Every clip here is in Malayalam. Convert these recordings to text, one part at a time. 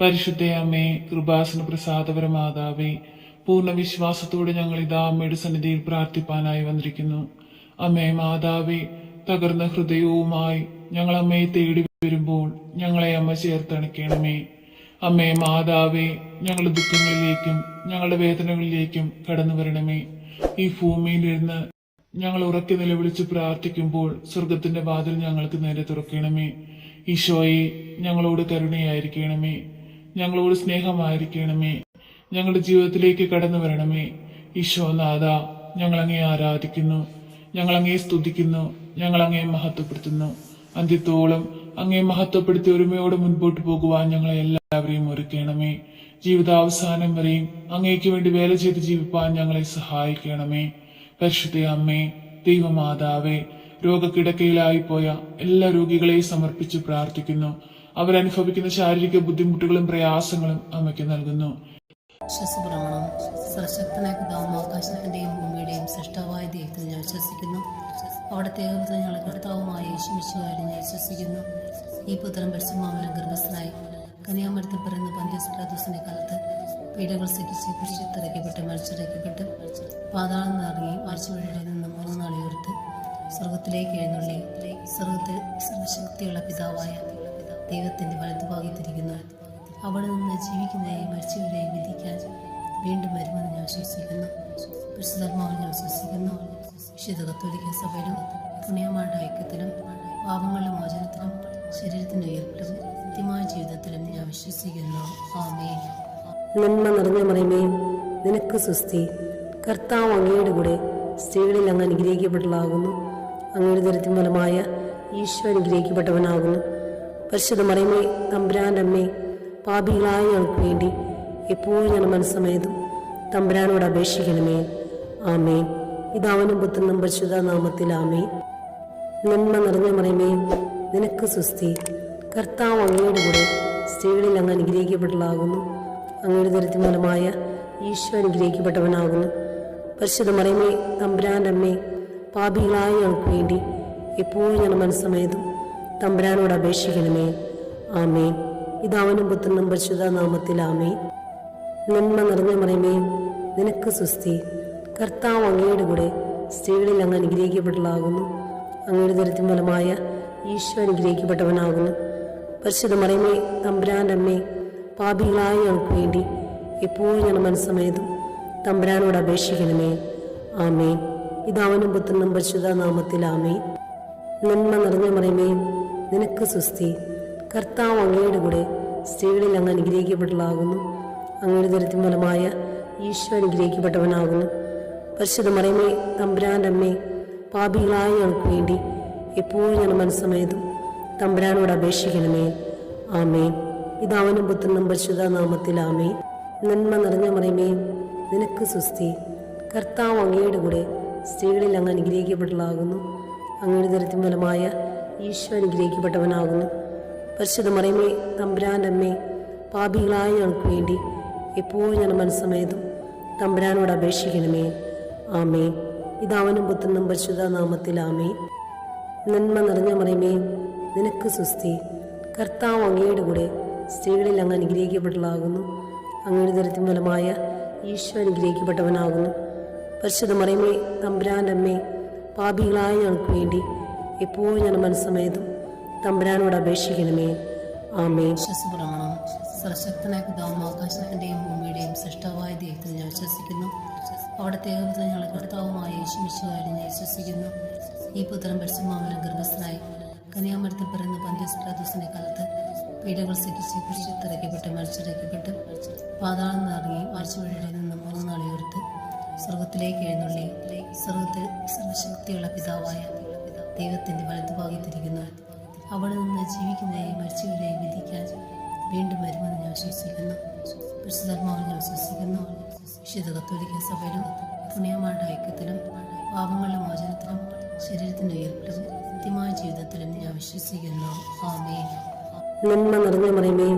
പരിശുദ്ധ അമ്മേ, കൃപാസന പ്രസാദപര മാതാവേ, പൂർണ്ണ വിശ്വാസത്തോടെ ഞങ്ങൾ ഇതാ അമ്മയുടെ സന്നിധിയിൽ പ്രാർത്ഥിപ്പാനായി വന്നിരിക്കുന്നു. അമ്മേ മാതാവേ, തകർന്ന ഹൃദയവുമായി ഞങ്ങൾ അമ്മയെ തേടി വരുമ്പോൾ ഞങ്ങളെ അമ്മ ചേർത്തണയ്ക്കണമേ. അമ്മേ മാതാവേ, ഞങ്ങളുടെ ദുഃഖങ്ങളിലേക്കും ഞങ്ങളുടെ വേദനകളിലേക്കും കടന്നു വരണമേ. ഈ ഭൂമിയിലിരുന്ന് ഞങ്ങൾ ഉറക്കി നിലവിളിച്ച് പ്രാർത്ഥിക്കുമ്പോൾ സ്വർഗത്തിന്റെ വാതിൽ ഞങ്ങൾക്ക് നേരെ തുറക്കണമേ. ഈശോയെ, ഞങ്ങളോട് കരുണയായിരിക്കണമേ, ഞങ്ങളോട് സ്നേഹമായിരിക്കണമേ, ഞങ്ങളുടെ ജീവിതത്തിലേക്ക് കടന്നു വരണമേ. ഈശോനാഥ, ഞങ്ങളങ്ങേ ആരാധിക്കുന്നു, ഞങ്ങളങ്ങേ സ്തുതിക്കുന്നു, ഞങ്ങളങ്ങേ മഹത്വപ്പെടുത്തുന്നു. അന്ത്യത്തോളം അങ്ങേ മഹത്വപ്പെടുത്തി ഒരുമയോടെ മുൻപോട്ട് പോകുവാൻ ഞങ്ങളെ എല്ലാവരെയും ഒരുക്കണമേ. ജീവിതാവസാനം വരെയും അങ്ങേക്ക് വേണ്ടി വേല ചെയ്ത് ജീവിപ്പാൻ ഞങ്ങളെ സഹായിക്കണമേ. പരിശുദ്ധ അമ്മേ, ദൈവമാതാവേ, രോഗക്കിടക്കയിലായി പോയ എല്ലാ രോഗികളെയും സമർപ്പിച്ച് പ്രാർത്ഥിക്കുന്നു. അവരനുഭവിക്കുന്ന ശാരീരിക ബുദ്ധിമുട്ടുകളും പ്രയാസങ്ങളും അമ്മയ്ക്ക് നൽകുന്നു. വിശ്വസപ്രമാണം. സർവശക്തനായ പിതാവും ആകാശത്തിന്റെയും ഭൂമിയുടെയും സൃഷ്ടാവായ ദൈവത്തിൽ ഞാൻ വിശ്വസിക്കുന്നു. അവിടുത്തെ ഏകപുത്രൻ ഞങ്ങളുടെ കർത്താവുമായ യേശുമിശിഹായിൽ ഞാൻ വിശ്വസിക്കുന്നു. ഈ പുത്രൻ പരിശുദ്ധാത്മാവിനാൽ ഗർഭസ്ഥനായി കന്യാമരത്തിൽ പിറന്ന പന്തിയോസ് പിലാത്തോസിന്റെ കാലത്ത് പീഡകൾ സഹിച്ച് കുരിശിൽ മരിച്ചിറക്കപ്പെട്ട് പാതാളം നിറങ്ങി ആഴ്ചവഴിയുടെ നിന്ന് 3 നാൾ ഉയർത്ത് സ്വർഗത്തിലേക്ക് എഴുന്നള്ളി സ്വർഗത്തിൽ സർവശക്തിയുള്ള പിതാവായ ദൈവത്തിന്റെ വലതുഭാഗത്തിരിക്കുന്നു. അവിടെ നിന്ന് ജീവിക്കുന്നവരെയും മരിച്ചവരെയും വിധിക്കാൻ വീണ്ടും വരുമെന്ന് ഞാൻ വിശ്വസിക്കുന്നു. പരിശുദ്ധാത്മാവിൽ ഞാൻ വിശ്വസിക്കുന്നു. വിശുദ്ധ കത്തോലിക്ക സഭയിലും പുണ്യമാരുടെ ഐക്യത്തിലും പാപങ്ങളുടെ മോചനത്തിലും ശരീരത്തിന്റെ ഉയർപ്പിലും നിത്യമായ ജീവിതത്തിലും ഞാൻ വിശ്വസിക്കുന്നു. ആമേൻ. നന്മ നിറഞ്ഞ മറിയമേ, നിനക്ക് സ്വസ്തി. കർത്താവ് അങ്ങയുടെ കൂടെ സ്ത്രീകളിൽ അങ്ങ് അനുഗ്രഹിക്കപ്പെട്ടതാകുന്നു. അങ്ങയുടെ ദരിദ്രം ഫലമായ ഈശോ അനുഗ്രഹിക്കപ്പെട്ടവനാകുന്നു. പരിശുദ്ധ മറിയമേ, തമ്പുരാന്റെ അമ്മേ, പാപികളായ ഞങ്ങൾക്ക് വേണ്ടി എപ്പോഴും ഞാൻ മനസ്സമേതും തമ്പുരാനോട് അപേക്ഷിക്കണമേ. ആമേൻ. പിതാവിനും പുത്രനും പരിശുദ്ധ നാമത്തിൽ ആമേൻ. നന്മ നിറഞ്ഞ മറിയമേ, നിനക്ക് സ്വസ്തി. കർത്താവ് അങ്ങയുടെ കൂടെ സ്ത്രീകളിൽ അങ്ങ് അനുഗ്രഹിക്കപ്പെട്ടതാകുന്നു. അങ്ങയുടെ ദരിദ്രം ഫലമായ ഈശോ അനുഗ്രഹിക്കപ്പെട്ടവനാകുന്നു. പരിശുദ്ധ മറിയമേ, തമ്പുരാന്റെ അമ്മേ, പാപികളായ ഞങ്ങൾക്ക് വേണ്ടി എപ്പോഴും ഞാൻ മനസ്സമേതും തമ്പുരാനോട് അപേക്ഷിക്കണമേ. ആമേൻ. പിതാവിനും പുത്രനും പരിശുദ്ധ നാമത്തിൽ ആമേൻ. നന്മ നിറഞ്ഞ മറിയമേ, നിനക്ക് സ്വസ്തി. കർത്താവ് അങ്ങയുടെ കൂടെ സ്ത്രീകളിൽ അങ്ങ് അനുഗ്രഹിക്കപ്പെട്ടതാകുന്നു. അങ്ങയുടെ ദരിദ്രം ഫലമായ ഈശോ അനുഗ്രഹിക്കപ്പെട്ടവനാകുന്നു. പരിശുദ്ധ മറിയമേ, തമ്പുരാന്റെ അമ്മേ, പാപികളായ ഞങ്ങൾക്ക് വേണ്ടി എപ്പോഴും ഞാൻ മനസ്സമേതും തമ്പുരാനോട് അപേക്ഷിക്കണമേ. ആമേൻ. പിതാവിനും പുത്രനും പരിശുദ്ധ നാമത്തിൽ ആമേൻ. നന്മ നിറഞ്ഞ മറിയമേ, നിനക്ക് സ്വസ്തി. കർത്താവ് അങ്ങയുടെ കൂടെ സ്ത്രീകളിൽ അങ്ങ് അനുഗ്രഹിക്കപ്പെട്ടതാകുന്നു. അങ്ങയുടെ ദരിദ്രം ഫലമായ ഈശോ അനുഗ്രഹിക്കപ്പെട്ടവനാകുന്നു. പരിശുദ്ധ മറിയമേ, തമ്പുരാന്റെ അമ്മേ, പാപികളായ ഞങ്ങൾക്ക് വേണ്ടി എപ്പോഴും ഞാൻ മനസ്സമേതും തമ്പുരാനോട് അപേക്ഷിക്കണമേ. ആമേൻ. പിതാവിനും പുത്രനും പരിശുദ്ധ നാമത്തിൽ ആമേൻ. നന്മ നിറഞ്ഞ മറിയമേ, നിനക്ക് സ്വസ്തി. കർത്താവ് അങ്ങയുടെ കൂടെ സ്ത്രീകളിൽ അങ്ങ് അനുഗ്രഹിക്കപ്പെട്ടതാകുന്നു. അങ്ങയുടെ ദരിദ്രം ഫലമായ ഈശോ അനുഗ്രഹിക്കപ്പെട്ടവനാകുന്നു. പരിശുദ്ധ മറിയമേ, തമ്പുരാന്റെ അമ്മേ, പാപികളായ ഞങ്ങൾക്ക് വേണ്ടി എപ്പോഴും ഞാൻ മനസ്സമേതും തമ്പുരാനോട് അപേക്ഷിക്കണമേ. ആമേൻ. പിതാവിനും പുത്രനും പരിശുദ്ധ നാമത്തിൽ ആമേൻ. നന്മ നിറഞ്ഞ മറിയമേ, നിനക്ക് സ്വസ്തി. കർത്താവ് അങ്ങയുടെ കൂടെ സ്ത്രീകളിൽ അങ്ങ് അനുഗ്രഹിക്കപ്പെട്ടതാകുന്നു. അങ്ങയുടെ ദരിദ്രം ഫലമായ ഈശോ അനുഗ്രഹിക്കപ്പെട്ടവനാകുന്നു. പരിശുദ്ധ മറിയമേ, തമ്പുരാന്റെ അമ്മേ, പാപികളായ ഞങ്ങൾക്ക് വേണ്ടി എപ്പോഴും ഞാൻ മനസ്സമേതും തമ്പുരാനോട് അപേക്ഷിക്കണമേ. ആമേൻ. വിശ്വസപ്രമാണം. സർവശക്തനായ പിതാവും ആകാശത്തിന്റെയും ഭൂമിയുടെയും സൃഷ്ടാവായ ദൈവത്തിൽ ഞാൻ വിശ്വസിക്കുന്നു. അവിടുത്തെ ഏകപുത്രൻ ഞങ്ങളുടെ കർത്താവുമായ യേശുമിശിഹായിൽ ഞാൻ വിശ്വസിക്കുന്നു. ഈ പുത്രൻ പരിശുദ്ധാത്മാവിനാൽ ഗർഭസ്ഥനായി കന്യാമരത്തിൽ പിറന്ന പന്തിയോസ് പിലാത്തോസിന്റെ കാലത്ത് പീഡകൾ സഹിച്ച് കുരിശിൽ മരിച്ചിറക്കപ്പെട്ട് പാതാളം നിറങ്ങി ആഴ്ചവഴിയുടെ നിന്ന് 3 നാൾ ഉയർത്ത് സ്വർഗത്തിലേക്ക് എഴുന്നള്ളി സ്വർഗത്തിൽ സർവശക്തിയുള്ള പിതാവായ ദൈവത്തിന്റെ വലതുഭാഗത്തിരിക്കുന്നു. അവിടെ നിന്ന് ജീവിക്കുന്നവരെയും മരിച്ചവരെയും വിധിക്കാൻ വീണ്ടും വരുമെന്ന് ഞാൻ വിശ്വസിക്കുന്നു. പരിശുദ്ധാത്മാവിൽ ഞാൻ വിശ്വസിക്കുന്നു. വിശുദ്ധ കത്തോലിക്ക സഭയിലും പുണ്യമാരുടെ ഐക്യത്തിലും പാപങ്ങളുടെ മോചനത്തിലും ശരീരത്തിന്റെ ഉയർപ്പിലും നിത്യമായ ജീവിതത്തിലും ഞാൻ വിശ്വസിക്കുന്നു. ആമേൻ. നന്മ നിറഞ്ഞ മറിയമേ,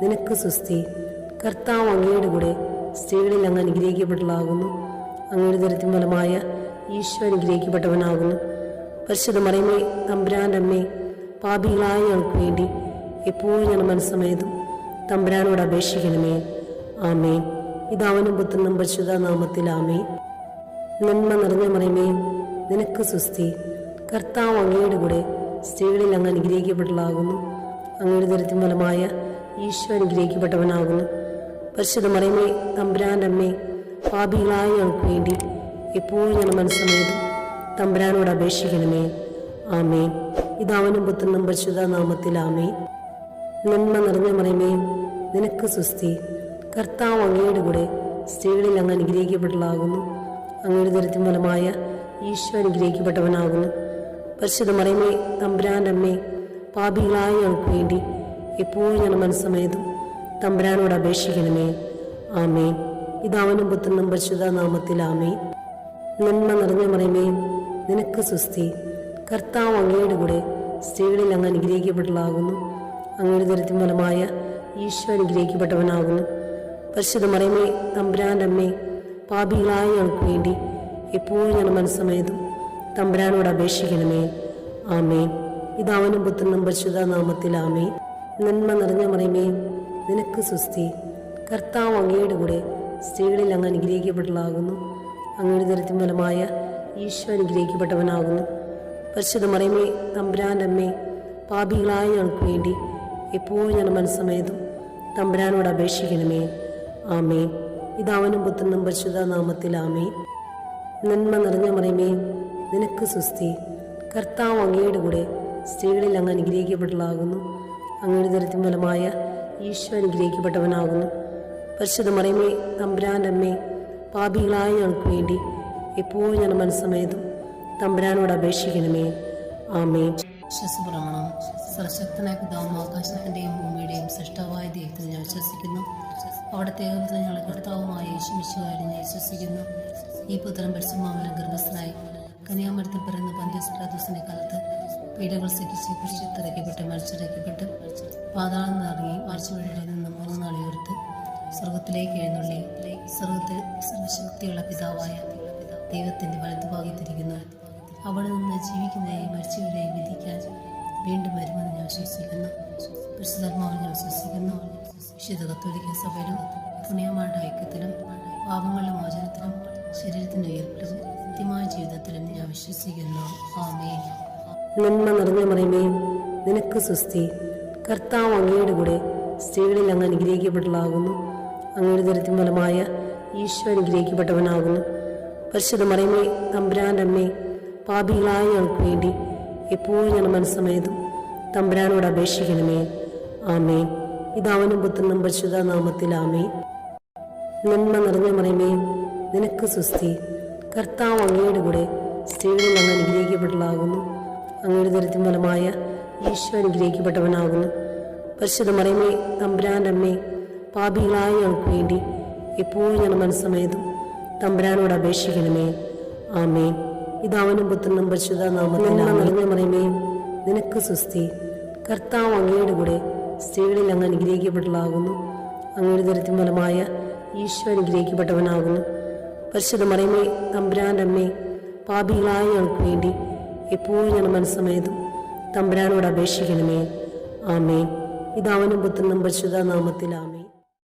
നിനക്ക് സ്വസ്തി. കർത്താവ് അങ്ങയുടെ കൂടെ സ്ത്രീകളിൽ അങ്ങ് അനുഗ്രഹിക്കപ്പെട്ടതാകുന്നു. അങ്ങയുടെ ദരിദ്രം ഫലമായ ഈശോ അനുഗ്രഹിക്കപ്പെട്ടവനാകുന്നു. പരിശുദ്ധ മറിയമേ, തമ്പുരാന്റെ അമ്മേ, പാപികളായ ഞങ്ങൾക്ക് വേണ്ടി എപ്പോഴും ഞാൻ മനസ്സമേതും തമ്പുരാനോട് അപേക്ഷിക്കണമേ. ആമേൻ. പിതാവിനും പുത്രനും പരിശുദ്ധ നാമത്തിൽ ആമേൻ. നന്മ നിറഞ്ഞ മറിയമേ, നിനക്ക് സുസ്തി. കർത്താവ് അങ്ങയുടെ കൂടെ സ്ത്രീകളിൽ അങ്ങ് അനുഗ്രഹിക്കപ്പെട്ടതാകുന്നു. അങ്ങയുടെ ദരിദ്രം ഫലമായ ഈശോ അനുഗ്രഹിക്കപ്പെട്ടവനാകുന്നു. പരിശുദ്ധ മറിയമേ, തമ്പുരാൻ്റെ അമ്മേ, പാപികളായ ഞങ്ങൾക്ക് വേണ്ടി എപ്പോഴും ഞങ്ങൾ മനസ്സമേതും തമ്പുരാനോട് അപേക്ഷിക്കണമേ. ആമേൻ. പിതാവിനും പുത്രനും പരിശുദ്ധ നാമത്തിൽ ആമേൻ. നന്മ നിറഞ്ഞ മറിയമേ, നിനക്ക് സുസ്തി. കർത്താവ് അങ്ങയുടെ കൂടെ സ്ത്രീകളിൽ അങ്ങ് അനുഗ്രഹിക്കപ്പെട്ടതാകുന്നു. അങ്ങയുടെ ദരിദ്രം ഫലമായ ഈശോ അനുഗ്രഹിക്കപ്പെട്ടവനാകുന്നു. പരിശുദ്ധ മറിയമേ, തമ്പുരാൻ്റെ അമ്മേ, പാപികളായ ഞങ്ങൾക്ക് വേണ്ടി എപ്പോഴും ഞങ്ങൾ മനസ്സമേതും തമ്പുരാനോട് അപേക്ഷിക്കണമേ. ആമേൻ. പിതാവിനും പുത്രനും പരിശുദ്ധ നാമത്തിൽ ആമേൻ. നന്മ നിറഞ്ഞ മറിയമേ, നിനക്ക് സുസ്തി. കർത്താവ് അങ്ങയുടെ കൂടെ സ്ത്രീകളിൽ അങ്ങ് അനുഗ്രഹിക്കപ്പെട്ടതാകുന്നു. അങ്ങയുടെ ദരിദ്രം ഫലമായ ഈശോ അനുഗ്രഹിക്കപ്പെട്ടവനാകുന്നു. പരിശുദ്ധ മറിയമേ, തമ്പുരാൻ്റെ അമ്മേ, പാപികളായ ഞങ്ങൾക്ക് വേണ്ടി എപ്പോഴും ഞങ്ങൾ മനസ്സമേതും തമ്പുരാനോട് അപേക്ഷിക്കണമേ. ആമേൻ. പിതാവിനും പുത്രനും പരിശുദ്ധ നാമത്തിൽ ആമേൻ. നന്മ നിറഞ്ഞ മറിയമേ, നിനക്ക് സുസ്തി. കർത്താവ് അങ്ങയുടെ കൂടെ സ്ത്രീകളിൽ അങ്ങ് അനുഗ്രഹിക്കപ്പെട്ടതാകുന്നു. അങ്ങയുടെ ദരിദ്രം ഫലമായ ഈശോ അനുഗ്രഹിക്കപ്പെട്ടവനാകുന്നു. പരിശുദ്ധ മറിയമേ, തമ്പുരാൻ്റെ അമ്മേ, പാപികളായ ഞങ്ങൾക്ക് വേണ്ടി എപ്പോഴും ഞങ്ങൾ മനസ്സമേതും തമ്പുരാനോട് അപേക്ഷിക്കണമേ. ആമേൻ. പിതാവിനും പുത്രനും പരിശുദ്ധ നാമത്തിൽ ആമേൻ. നന്മ നിറഞ്ഞ മറിയമേ, നിനക്ക് സുസ്തി. കർത്താവ് അങ്ങയുടെ കൂടെ സ്ത്രീകളിൽ അങ്ങ് അനുഗ്രഹിക്കപ്പെട്ടതാകുന്നു. അങ്ങയുടെ ദരിദ്രം ഫലമായ ഈശോ അനുഗ്രഹിക്കപ്പെട്ടവനാകുന്നു. പരിശുദ്ധ മറിയമേ, തമ്പുരാൻ്റെ അമ്മേ, പാപികളായ ഞങ്ങൾക്ക് വേണ്ടി എപ്പോഴും ഞങ്ങൾ മനസ്സമേതും തമ്പുരാനോട് അപേക്ഷിക്കണമേ. ആമേൻ. വിശ്വസപ്രമാണം. സർവശക്തനായ പിതാവും ആകാശത്തിൻ്റെയും ഭൂമിയുടെയും സൃഷ്ടാവായ ദൈവത്തിൽ ഞാൻ വിശ്വസിക്കുന്നു. അവിടുത്തെ ഏകപുത്രൻ ഞങ്ങളുടെ കർത്താവുമായ യേശുമിശിഹായിൽ ഞാൻ വിശ്വസിക്കുന്നു. ഈ പുത്രൻ പരിശുദ്ധാത്മാവിനാൽ ഗർഭസ്ഥനായി കന്യാമരത്തിൽ പിറന്ന പന്തിയോസ് പിലാത്തോസിന്റെ കാലത്ത് പീഡകൾ സഹിച്ച് കുരിശിൽ മരിച്ചിറക്കപ്പെട്ട് പാതാളം നിറങ്ങി മരിച്ചവരുടെ നിന്ന് 3 നാൾ ഉയർത്ത് സ്വർഗത്തിലേക്ക് എഴുന്നള്ളി സ്വർഗത്തിൽ സർവശക്തിയുള്ള പിതാവായ ദൈവത്തിന്റെ വലതുഭാഗത്തിരിക്കുന്നു. അവിടെ നിന്ന് ജീവിക്കുന്നവരെയും മരിച്ചവരെയും വിധിക്കാൻ വീണ്ടും വരുമെന്ന് ഞാൻ വിശ്വസിക്കുന്നു. പരിശുദ്ധാത്മാവിൽ ഞാൻ വിശ്വസിക്കുന്നു. വിശുദ്ധ കത്തോലിക്ക സഭയിലും പുണ്യമാരുടെ ഐക്യത്തിലും പാപങ്ങളുടെ മോചനത്തിലും ശരീരത്തിന്റെ ഉയർപ്പിലും നിത്യമായ ജീവിതത്തിലും ഞാൻ വിശ്വസിക്കുന്നു. ആമേൻ. നന്മ നിറഞ്ഞ മറിയമേ, നിനക്ക് സുസ്തി. കർത്താവ് അങ്ങയുടെ കൂടെ സ്ത്രീകളിൽ അങ്ങ് അനുഗ്രഹിക്കപ്പെട്ടതാകുന്നു. അങ്ങയുടെ ദരിദ്രം ഫലമായ ഈശോ അനുഗ്രഹിക്കപ്പെട്ടവനാകുന്നു. പരിശുദ്ധ മറിയമേ, തമ്പുരാൻ്റെ അമ്മേ, പാപികളായ ഞങ്ങൾക്ക് വേണ്ടി എപ്പോഴും ഞങ്ങൾ മനസ്സമേതും തമ്പുരാനോട് അപേക്ഷിക്കണമേ. ആമേൻ. പിതാവിനും പുത്രനും പരിശുദ്ധ നാമത്തിൽ ആമേൻ. നന്മ നിറഞ്ഞ മറിയമേ, നിനക്ക് സുസ്തി. കർത്താവ് അങ്ങയുടെ കൂടെ സ്ത്രീകളിൽ അങ്ങ് അനുഗ്രഹിക്കപ്പെട്ടതാകുന്നു. അങ്ങയുടെ ദരിദ്രം ഫലമായ ഈശോ അനുഗ്രഹിക്കപ്പെട്ടവനാകുന്നു. പരിശുദ്ധ മറിയമേ, തമ്പുരാൻ്റെ അമ്മേ, പാപികളായ ഞങ്ങൾക്ക് വേണ്ടി എപ്പോഴും ഞങ്ങൾ മനസ്സമേതും തമ്പുരാനോട് അപേക്ഷിക്കണമേ. ആമേൻ. പിതാവിനും പുത്രനും പരിശുദ്ധ നാമത്തിൽ നിറഞ്ഞ മറിയമേ, നിനക്ക് സുസ്തി. കർത്താവ് അങ്ങയുടെ കൂടെ സ്ത്രീകളിൽ അങ്ങ് അനുഗ്രഹിക്കപ്പെട്ടതാകുന്നു. അങ്ങയുടെ ദരിദ്രം ഫലമായ ഈശോ അനുഗ്രഹിക്കപ്പെട്ടവനാകുന്നു. പരിശുദ്ധ മറിയമേ, തമ്പുരാൻ്റെ അമ്മേ, പാപികളായ ഞങ്ങൾക്ക് വേണ്ടി എപ്പോഴും ഞങ്ങൾ മനസ്സമേതും തമ്പുരാനോട് അപേക്ഷിക്കണമേ. ആമേൻ. പിതാവിനും പുത്രനും പരിശുദ്ധ നാമത്തിൽ ആമേൻ.